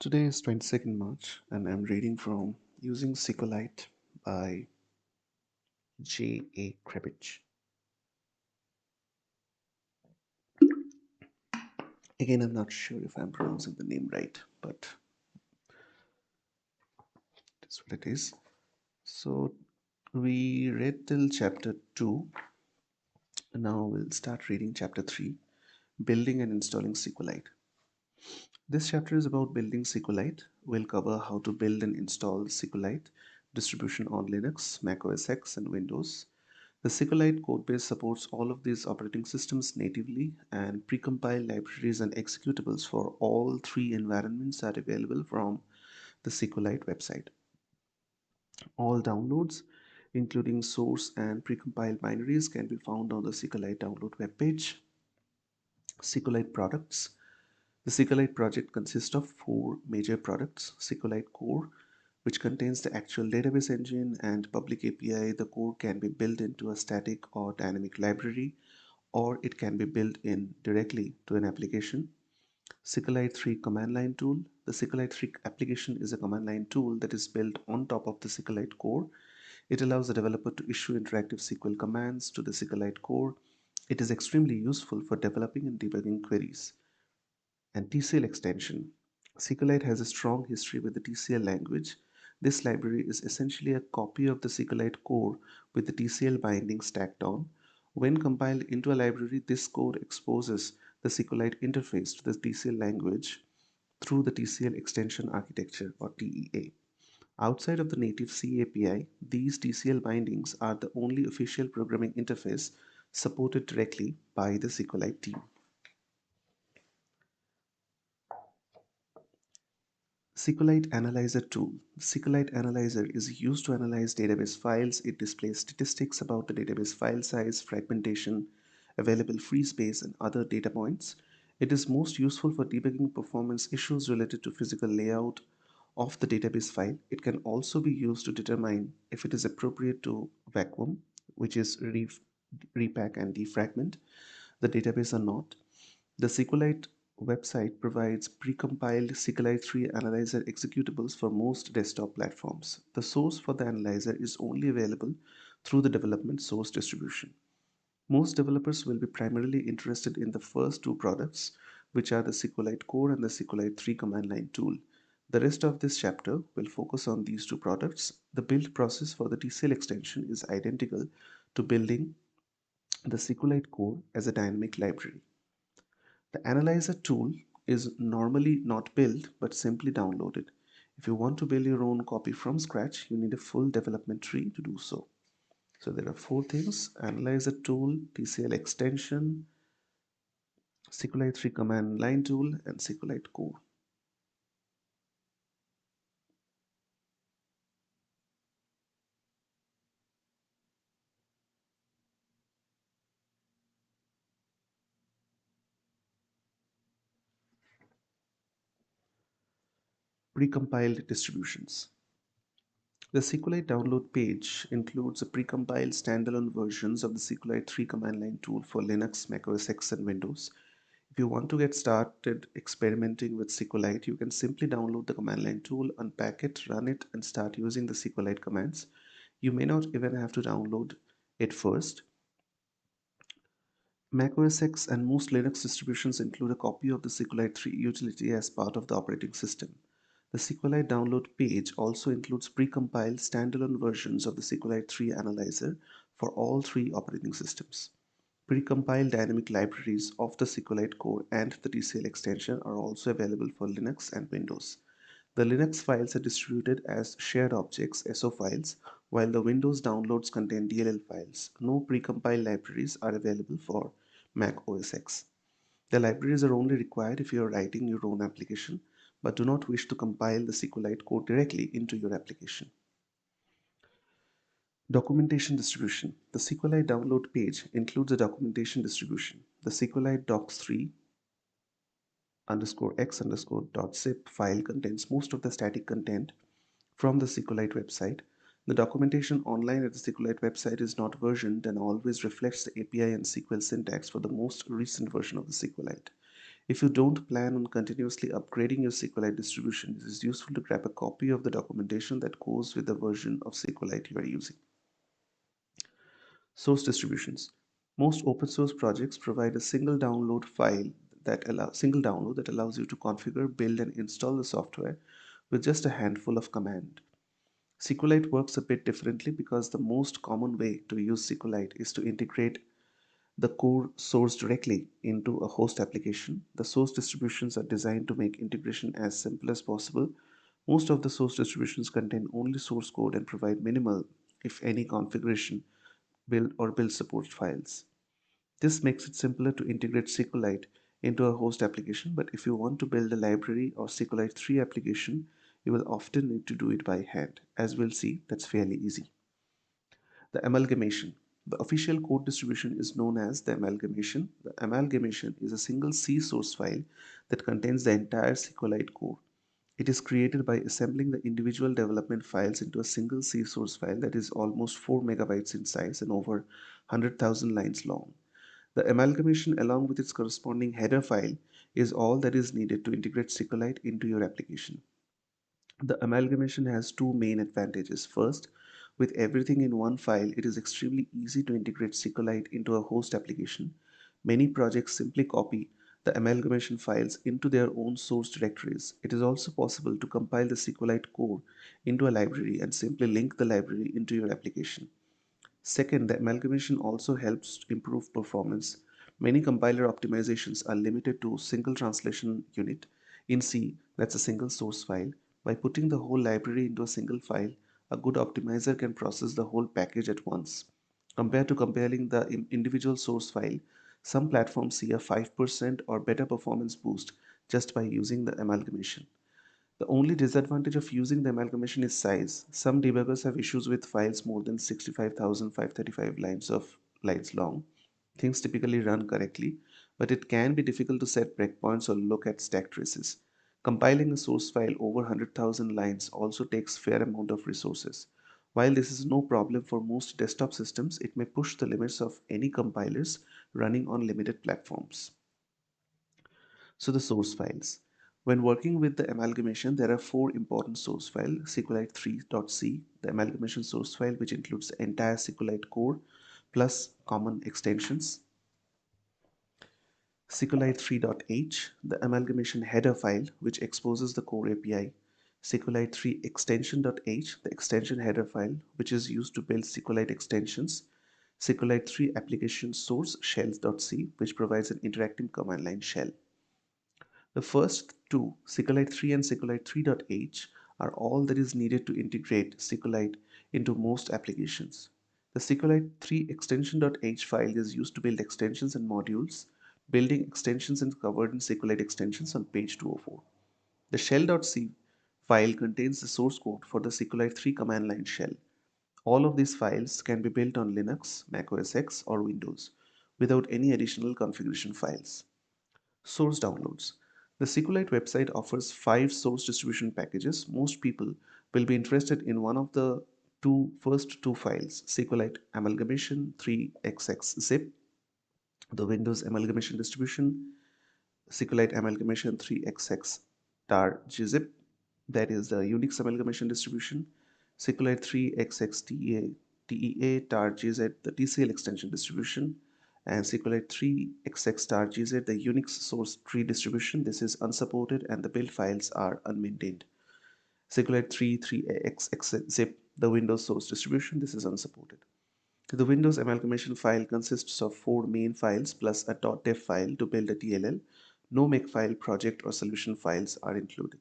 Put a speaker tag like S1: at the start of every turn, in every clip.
S1: Today is 22nd March and I'm reading from Using Sqlite by J.A. Krebich. Again, I'm not sure if I'm pronouncing the name right, but that's what it is. So we read till chapter 2. Now we'll start reading chapter 3, Building and Installing Sqlite. This chapter is about building Sqlite. We'll cover how to build and install Sqlite distribution on Linux, Mac OS X, and Windows. The Sqlite codebase supports all of these operating systems natively, and precompiled libraries and executables for all three environments are available from the Sqlite website. All downloads, including source and precompiled binaries, can be found on the Sqlite download webpage. Sqlite Products. The Sqlite project consists of four major products: Sqlite Core, which contains the actual database engine and public API. The core can be built into a static or dynamic library, or it can be built in directly to an application. Sqlite 3 command line tool. The Sqlite 3 application is a command line tool that is built on top of the Sqlite core. It allows the developer to issue interactive SQL commands to the Sqlite core. It is extremely useful for developing and debugging queries. And TCL extension. Sqlite has a strong history with the TCL language. This library is essentially a copy of the Sqlite core with the TCL binding stacked on. When compiled into a library, this code exposes the Sqlite interface to the TCL language through the TCL extension architecture, or TEA. Outside of the native C API, these TCL bindings are the only official programming interface supported directly by the Sqlite team. Sqlite Analyzer tool. The Sqlite Analyzer is used to analyze database files. It displays statistics about the database file size, fragmentation, available free space, and other data points. It is most useful for debugging performance issues related to physical layout of the database file. It can also be used to determine if it is appropriate to vacuum, which is repack and defragment, the database or not. The Sqlite website provides precompiled Sqlite 3 analyzer executables for most desktop platforms. The source for the analyzer is only available through the development source distribution. Most developers will be primarily interested in the first two products, which are the Sqlite Core and the Sqlite 3 command line tool. The rest of this chapter will focus on these two products. The build process for the TCL extension is identical to building the Sqlite Core as a dynamic library. The analyzer tool is normally not built but simply downloaded. If you want to build your own copy from scratch, you need a full development tree to do so. So there are four things: analyzer tool, TCL extension, Sqlite 3 command line tool, and Sqlite core. Precompiled distributions. The Sqlite download page includes a precompiled standalone versions of the Sqlite 3 command line tool for Linux, Mac OS X, and Windows. If you want to get started experimenting with Sqlite, you can simply download the command line tool, unpack it, run it, and start using the Sqlite commands. You may not even have to download it first. Mac OS X and most Linux distributions include a copy of the Sqlite 3 utility as part of the operating system. The Sqlite download page also includes precompiled standalone versions of the Sqlite 3 analyzer for all three operating systems. Precompiled dynamic libraries of the Sqlite core and the TCL extension are also available for Linux and Windows. The Linux files are distributed as shared objects (SO files), while the Windows downloads contain DLL files. No precompiled libraries are available for Mac OS X. The libraries are only required if you are writing your own application but do not wish to compile the Sqlite code directly into your application. Documentation distribution. The Sqlite download page includes a documentation distribution. The Sqlite docs3 _x_.zip file contains most of the static content from the Sqlite website. The documentation online at the Sqlite website is not versioned and always reflects the API and SQL syntax for the most recent version of the Sqlite. If you don't plan on continuously upgrading your SQLite distribution, it is useful to grab a copy of the documentation that goes with the version of SQLite you are using. Source distributions. Most open source projects provide a single download that allows you to configure, build, and install the software with just a handful of commands. SQLite works a bit differently because the most common way to use SQLite is to integrate the core source directly into a host application. The source distributions are designed to make integration as simple as possible. Most of the source distributions contain only source code and provide minimal, if any, configuration, build support files. This makes it simpler to integrate SQLite into a host application, but if you want to build a library or SQLite 3 application, you will often need to do it by hand. As we'll see, that's fairly easy. The amalgamation. The official code distribution is known as the amalgamation. The amalgamation is a single C source file that contains the entire SQLite code. It is created by assembling the individual development files into a single C source file that is almost 4 megabytes in size and over 100,000 lines long. The amalgamation, along with its corresponding header file, is all that is needed to integrate SQLite into your application. The amalgamation has two main advantages. First, with everything in one file, it is extremely easy to integrate SQLite into a host application. Many projects simply copy the amalgamation files into their own source directories. It is also possible to compile the SQLite code into a library and simply link the library into your application. Second, the amalgamation also helps improve performance. Many compiler optimizations are limited to single translation unit. In C, that's a single source file. By putting the whole library into a single file, a good optimizer can process the whole package at once. Compared to compiling the individual source file, some platforms see a 5% or better performance boost just by using the amalgamation. The only disadvantage of using the amalgamation is size. Some debuggers have issues with files more than 65,535 lines long. Things typically run correctly, but it can be difficult to set breakpoints or look at stack traces. Compiling a source file over 100,000 lines also takes fair amount of resources. While this is no problem for most desktop systems, it may push the limits of any compilers running on limited platforms. So the source files. When working with the amalgamation, there are four important source files: Sqlite3.c, the amalgamation source file, which includes the entire Sqlite core plus common extensions; Sqlite3.h, the amalgamation header file, which exposes the core API; Sqlite3 extension.h, the extension header file, which is used to build Sqlite extensions; Sqlite3 application source shells.c, which provides an interactive command line shell. The first two, Sqlite 3 and Sqlite 3.h, are all that is needed to integrate Sqlite into most applications. The Sqlite 3 extension.h file is used to build extensions and modules. Building extensions is covered in Sqlite extensions on page 204. The shell.c file contains the source code for the Sqlite 3 command line shell. All of these files can be built on Linux, Mac OS X, or Windows without any additional configuration files. Source downloads. The Sqlite website offers 5 source distribution packages. Most people will be interested in one of the first two files: Sqlite Amalgamation 3xx zip, the Windows Amalgamation distribution; Sqlite Amalgamation 3xx tar gzip, that is the Unix Amalgamation distribution; Sqlite 3xx tea tar gz, the TCL extension distribution; and Sqlite 3xx tar gz, the Unix source tree distribution. This is unsupported and the build files are unmaintained. Sqlite 3xx zip, the Windows source distribution. This is unsupported. The Windows amalgamation file consists of 4 main files plus a .def file to build a DLL. No makefile, project, or solution files are included.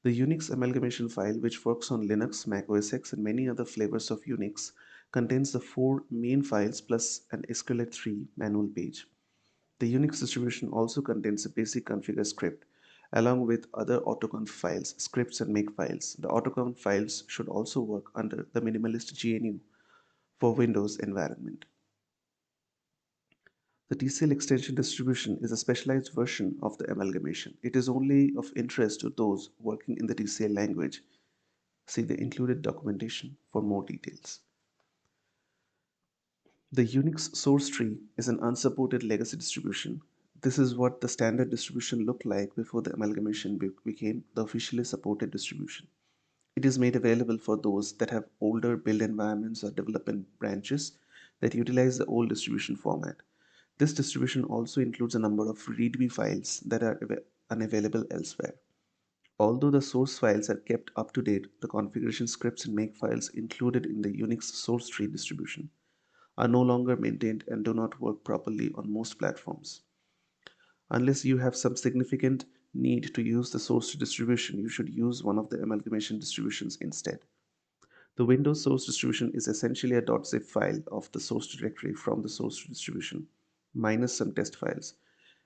S1: The Unix amalgamation file, which works on Linux, Mac OS X, and many other flavors of Unix, contains the 4 main files plus an SQLite 3 manual page. The Unix distribution also contains a basic configure script, along with other autoconf files, scripts, and makefiles. The autoconf files should also work under the minimalist GNU for Windows environment. The TCL extension distribution is a specialized version of the amalgamation. It is only of interest to those working in the TCL language. See the included documentation for more details. The Unix source tree is an unsupported legacy distribution. This is what the standard distribution looked like before the amalgamation became the officially supported distribution. It is made available for those that have older build environments or development branches that utilize the old distribution format. This distribution also includes a number of README files that are unavailable elsewhere. Although the source files are kept up to date, the configuration scripts and makefiles included in the Unix source tree distribution are no longer maintained and do not work properly on most platforms. Unless you have some significant need to use the source distribution, you should use one of the amalgamation distributions instead. The Windows source distribution is essentially a .zip file of the source directory from the source distribution, minus some test files.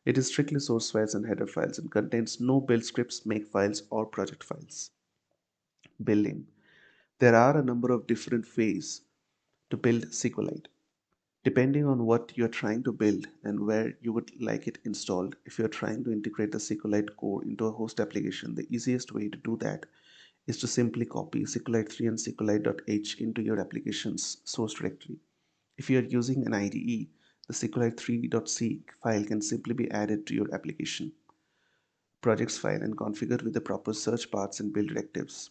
S1: It is strictly source files and header files and contains no build scripts, make files, or project files. Building. There are a number of different ways to build Sqlite. Depending on what you're trying to build and where you would like it installed, if you're trying to integrate the Sqlite core into a host application, the easiest way to do that is to simply copy Sqlite3 and Sqlite.h into your application's source directory. If you are using an IDE, the Sqlite3.c file can simply be added to your application projects file and configured with the proper search paths and build directives.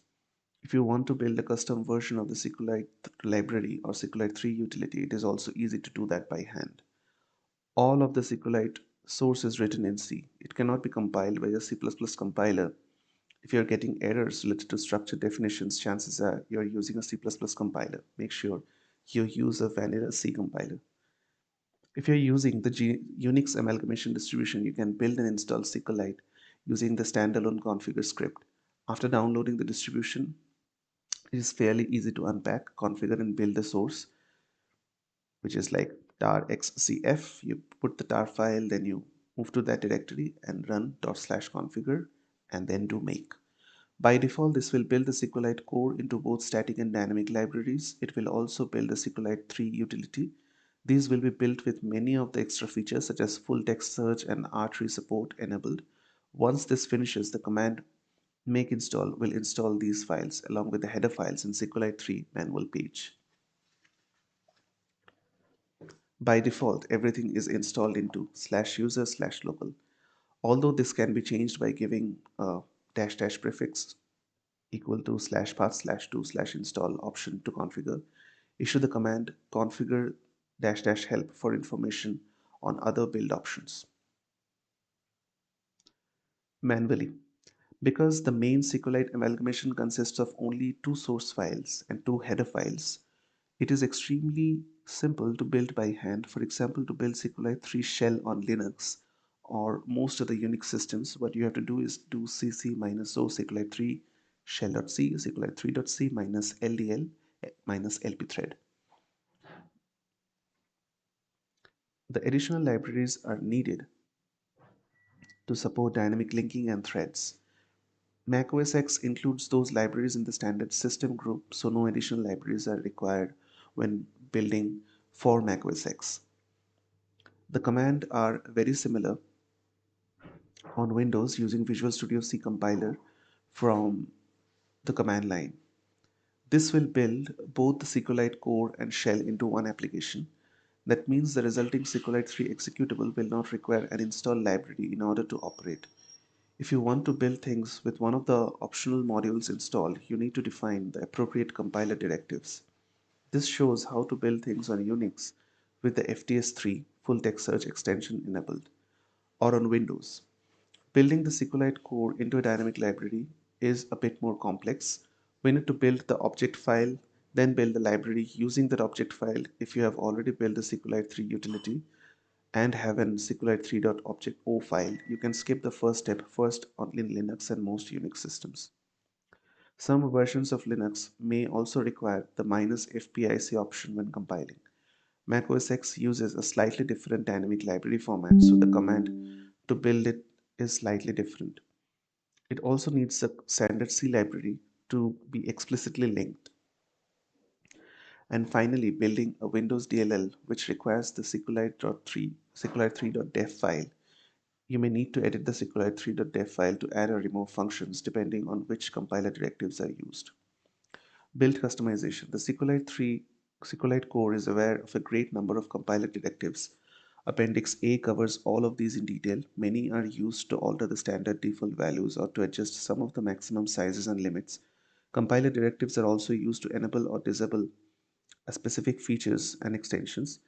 S1: If you want to build a custom version of the Sqlite library or Sqlite3 utility, it is also easy to do that by hand. All of the Sqlite source is written in C. It cannot be compiled by a C++ compiler. If you're getting errors related to structure definitions, chances are you're using a C++ compiler. Make sure you use a vanilla C compiler. If you're using the Unix amalgamation distribution, you can build and install Sqlite using the standalone configure script. After downloading the distribution, it is fairly easy to unpack, configure, and build the source, which is like tar xcf. You put the tar file, then you move to that directory and run /configure and then do make. By default, this will build the Sqlite core into both static and dynamic libraries. It will also build the Sqlite 3 utility. These will be built with many of the extra features such as full text search and R-tree support enabled. Once this finishes, the command make install will install these files along with the header files in Sqlite 3 manual page. By default, everything is installed into /user/local. Although this can be changed by giving a -- prefix equal to /path/2/install option to configure, issue the command configure -- help for information on other build options. Manually. Because the main Sqlite amalgamation consists of only two source files and two header files, it is extremely simple to build by hand. For example, to build Sqlite 3 shell on Linux or most of the Unix systems, what you have to do is do cc -o Sqlite 3 shell.c, Sqlite 3.c -ldl -lpthread. The additional libraries are needed to support dynamic linking and threads. Mac OS X includes those libraries in the standard system group, so no additional libraries are required when building for Mac OS X. The commands are very similar on Windows using Visual Studio C compiler from the command line. This will build both the Sqlite core and shell into one application. That means the resulting Sqlite 3 executable will not require an install library in order to operate. If you want to build things with one of the optional modules installed, you need to define the appropriate compiler directives. This shows how to build things on Unix with the FTS3 full text search extension enabled, or on Windows. Building the Sqlite core into a dynamic library is a bit more complex. We need to build the object file, then build the library using that object file. If you have already built the Sqlite 3 utility and have an Sqlite 3.object.o file, you can skip the first step first on Linux and most Unix systems. Some versions of Linux may also require the -fpic option when compiling. Mac OS X uses a slightly different dynamic library format, so the command to build it is slightly different. It also needs a standard C library to be explicitly linked. And finally, building a Windows DLL, which requires the Sqlite3.dev file. You may need to edit the Sqlite3.dev file to add or remove functions depending on which compiler directives are used. Build customization. The Sqlite core is aware of a great number of compiler directives Appendix A covers all of these in detail. Many are used to alter the standard default values or to adjust some of the maximum sizes and limits. Compiler directives are also used to enable or disable specific features and extensions.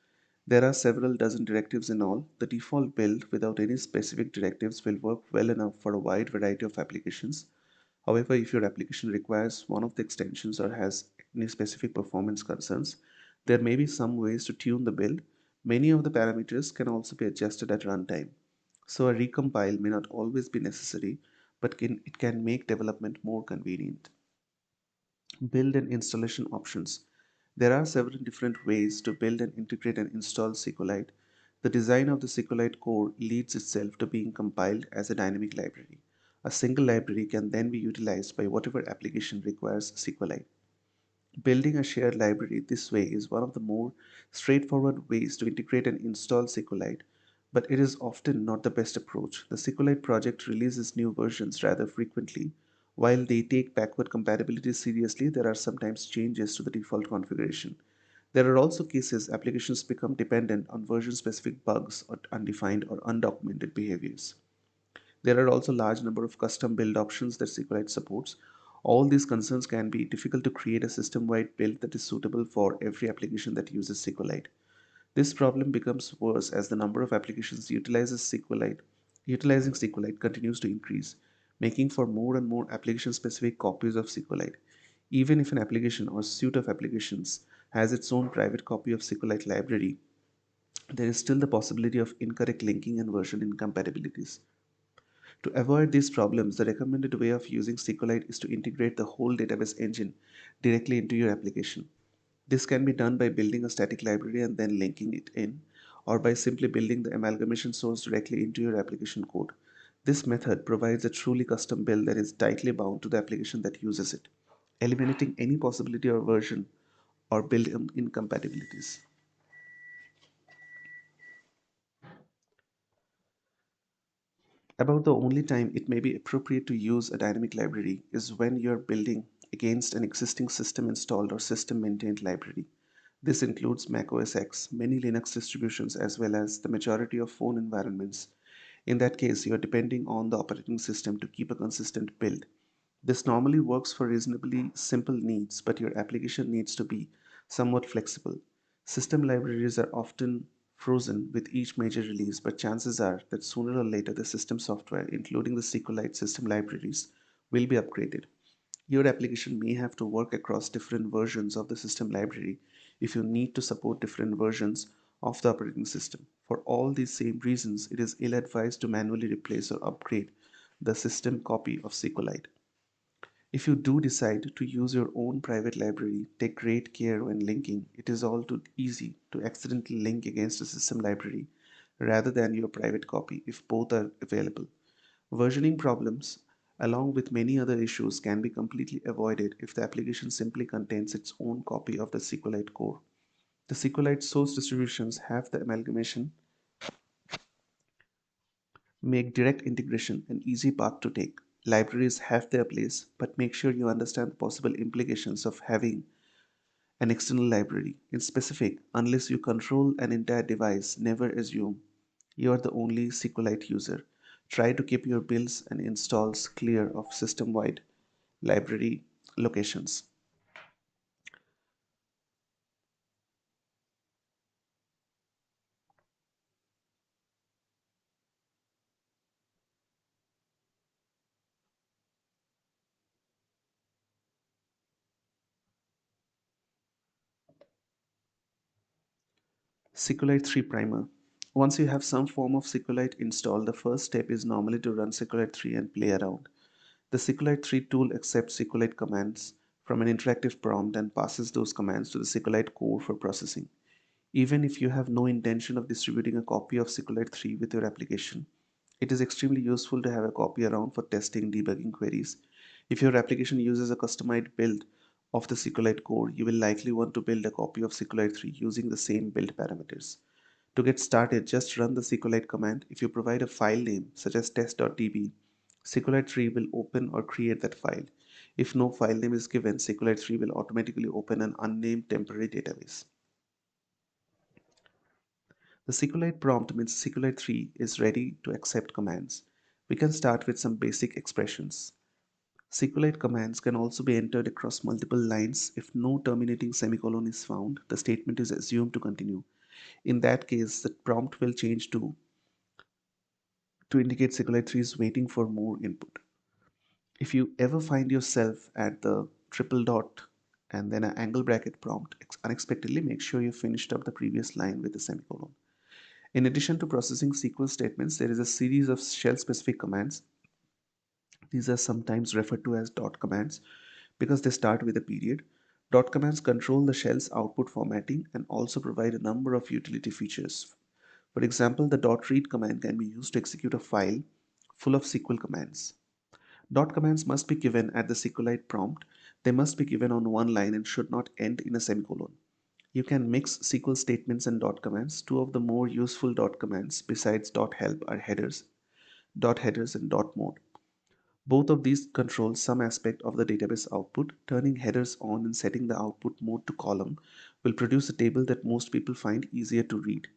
S1: There are several dozen directives in all. The default build without any specific directives will work well enough for a wide variety of applications. However, if your application requires one of the extensions or has any specific performance concerns, there may be some ways to tune the build. Many of the parameters can also be adjusted at runtime. So a recompile may not always be necessary, but it can make development more convenient. Build and installation options. There are several different ways to build and integrate and install Sqlite. The design of the Sqlite core leads itself to being compiled as a dynamic library. A single library can then be utilized by whatever application requires Sqlite. Building a shared library this way is one of the more straightforward ways to integrate and install Sqlite, but it is often not the best approach. The Sqlite project releases new versions rather frequently. While they take backward compatibility seriously, there are sometimes changes to the default configuration. There are also cases applications become dependent on version-specific bugs or undefined or undocumented behaviors. There are also a large number of custom build options that Sqlite supports. All these concerns can be difficult to create a system-wide build that is suitable for every application that uses Sqlite. This problem becomes worse as the number of applications utilizing Sqlite continues to increase, making for more and more application-specific copies of Sqlite. Even if an application or suite of applications has its own private copy of Sqlite library, there is still the possibility of incorrect linking and version incompatibilities. To avoid these problems, the recommended way of using Sqlite is to integrate the whole database engine directly into your application. This can be done by building a static library and then linking it in, or by simply building the amalgamation source directly into your application code. This method provides a truly custom build that is tightly bound to the application that uses it, eliminating any possibility of version or build incompatibilities. About the only time it may be appropriate to use a dynamic library is when you're building against an existing system installed or system maintained library. This includes Mac OS X, many Linux distributions, as well as the majority of phone environments. In that case, you're depending on the operating system to keep a consistent build. This normally works for reasonably simple needs, but your application needs to be somewhat flexible. System libraries are often frozen with each major release, but chances are that sooner or later the system software, including the SQLite system libraries, will be upgraded. Your application may have to work across different versions of the system library if you need to support different versions of the operating system. For all these same reasons, it is ill-advised to manually replace or upgrade the system copy of SQLite. If you do decide to use your own private library, take great care when linking. It is all too easy to accidentally link against a system library rather than your private copy if both are available. Versioning problems, along with many other issues, can be completely avoided if the application simply contains its own copy of the SQLite core. The SQLite source distributions have the amalgamation, make direct integration an easy path to take. Libraries have their place, but make sure you understand the possible implications of having an external library. In specific, unless you control an entire device, never assume you are the only SQLite user. Try to keep your builds and installs clear of system-wide library locations. Sqlite 3 Primer. Once you have some form of Sqlite installed, the first step is normally to run Sqlite 3 and play around. The Sqlite 3 tool accepts Sqlite commands from an interactive prompt and passes those commands to the Sqlite core for processing. Even if you have no intention of distributing a copy of Sqlite 3 with your application, it is extremely useful to have a copy around for testing debugging queries. If your application uses a customized build of the Sqlite core, you will likely want to build a copy of Sqlite 3 using the same build parameters. To get started, just run the Sqlite command. If you provide a file name such as test.db, Sqlite 3 will open or create that file. If no file name is given, Sqlite 3 will automatically open an unnamed temporary database. The Sqlite prompt means Sqlite 3 is ready to accept commands. We can start with some basic expressions. Sqlite commands can also be entered across multiple lines. If no terminating semicolon is found, the statement is assumed to continue. In that case, the prompt will change to indicate Sqlite 3 is waiting for more input. If you ever find yourself at the triple dot and then an angle bracket prompt unexpectedly, make sure you finished up the previous line with a semicolon. In addition to processing SQL statements, there is a series of shell-specific commands. These are sometimes referred to as dot commands because they start with a period. Dot commands control the shell's output formatting and also provide a number of utility features. For example, the dot read command can be used to execute a file full of SQL commands. Dot commands must be given at the Sqlite prompt. They must be given on one line and should not end in a semicolon. You can mix SQL statements and dot commands. Two of the more useful dot commands besides dot help are headers and dot mode. Both of these control some aspect of the database output. Turning headers on and setting the output mode to column will produce a table that most people find easier to read.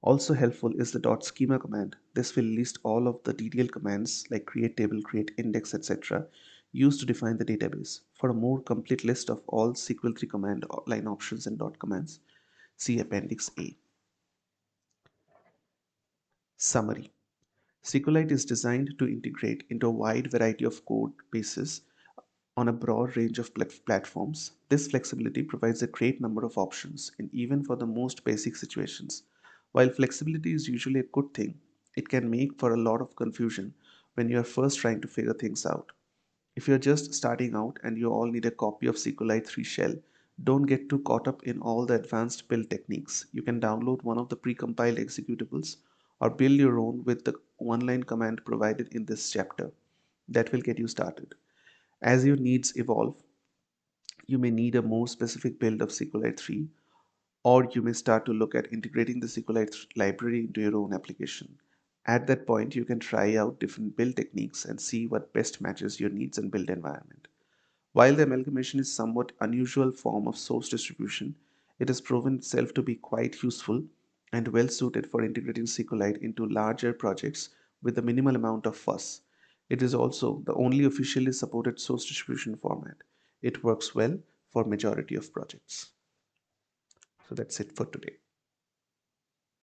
S1: Also helpful is the dot schema command. This will list all of the detailed commands like create table, create index, etc. used to define the database. For a more complete list of all SQL 3 command line options and dot commands, see Appendix A. Summary. Sqlite is designed to integrate into a wide variety of code bases on a broad range of platforms. This flexibility provides a great number of options, and even for the most basic situations. While flexibility is usually a good thing, it can make for a lot of confusion when you are first trying to figure things out. If you're just starting out and you all need a copy of Sqlite 3 shell, don't get too caught up in all the advanced build techniques. You can download one of the pre-compiled executables or build your own with the one-line command provided in this chapter. That will get you started. As your needs evolve, you may need a more specific build of Sqlite 3, or you may start to look at integrating the Sqlite library into your own application. At that point, you can try out different build techniques and see what best matches your needs and build environment. While the amalgamation is somewhat unusual form of source distribution, it has proven itself to be quite useful and well suited for integrating Sqlite into larger projects with a minimal amount of fuss. It is also the only officially supported source distribution format. It works well for majority of projects. So that's it for today.